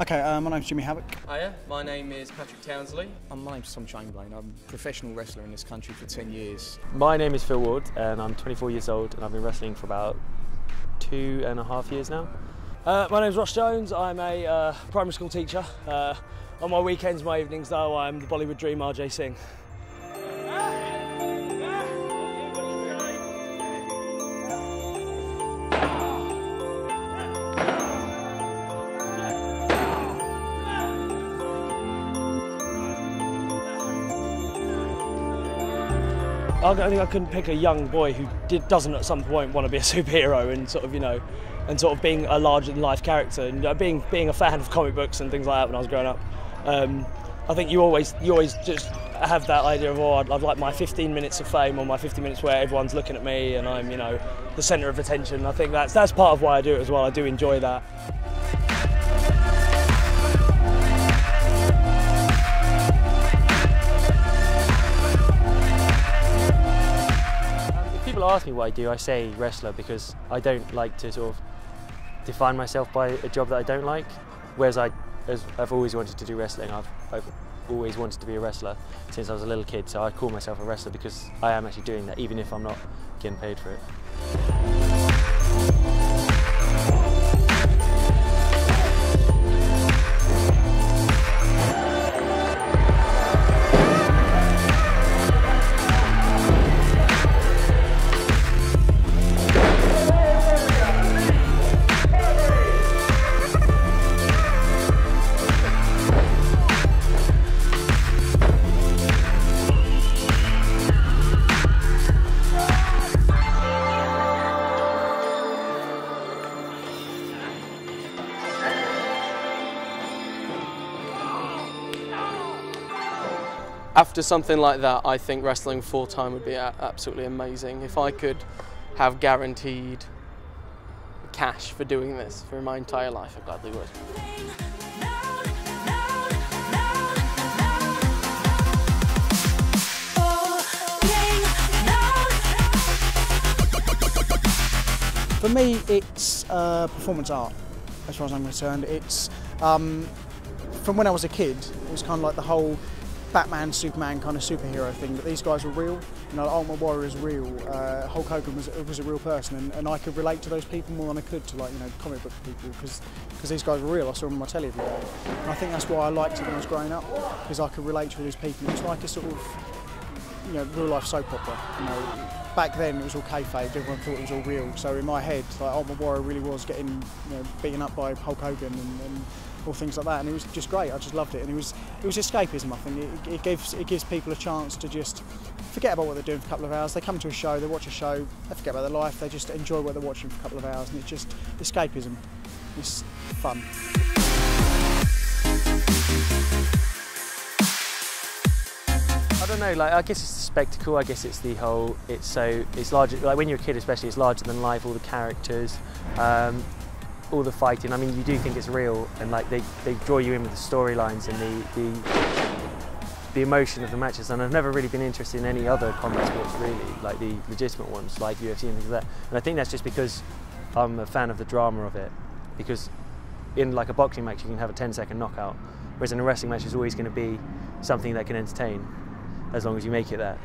Okay, my name's Jimmy Havoc. Hiya, my name is Patrick Townsley. My name's Tom Chamberlain. I'm a professional wrestler in this country for 10 years. My name is Phil Ward and I'm 24 years old and I've been wrestling for about 2.5 years now. My name's Ross Jones. I'm a primary school teacher. On my weekends, my evenings though, I'm the Bollywood dream RJ Singh. I think I couldn't pick a young boy who doesn't at some point want to be a superhero and sort of, you know, and sort of being a larger-than-life character and being a fan of comic books and things like that when I was growing up. I think you always just have that idea of, oh, I'd like my 15 minutes of fame or my 15 minutes where everyone's looking at me and I'm, you know, the centre of attention. I think that's part of why I do it as well. I do enjoy that. People ask me what I do, I say wrestler because I don't like to sort of define myself by a job that I don't like, whereas I've always wanted to do wrestling. I've always wanted to be a wrestler since I was a little kid, so I call myself a wrestler because I am actually doing that, even if I'm not getting paid for it. After something like that, I think wrestling full-time would be absolutely amazing. If I could have guaranteed cash for doing this for my entire life, I gladly would. For me, it's performance art, as far as I'm concerned. It's from when I was a kid, it was kind of like the whole Batman, Superman kind of superhero thing, but these guys were real. You know, Ultimate Warrior is real. Hulk Hogan was a real person, and I could relate to those people more than I could to, like, you know, comic book people, because these guys were real. I saw them on my telly every day, and I think that's why I liked it when I was growing up, because I could relate to all these people. It's like a sort of, you know, real life soap opera. You know, back then it was all kayfabe. Everyone thought it was all real. So in my head, like, Ultimate Warrior really was getting, you know, beaten up by Hulk Hogan and all things like that, and it was just great. I just loved it, and it was escapism. I think it gives people a chance to just forget about what they're doing for a couple of hours. They come to a show, they watch a show, they forget about their life, they just enjoy what they're watching for a couple of hours, and it's just escapism. It's fun. I don't know, like, I guess it's the spectacle, I guess it's the whole, it's larger, like when you're a kid especially, it's larger than life, all the characters, all the fighting. I mean, you do think it's real, and like they draw you in with the storylines and the emotion of the matches. And I've never really been interested in any other combat sports really, like the legitimate ones, like UFC and things like that. And I think that's just because I'm a fan of the drama of it. Because in like a boxing match, you can have a 10-second knockout, whereas in a wrestling match, it's always going to be something that can entertain, as long as you make it that.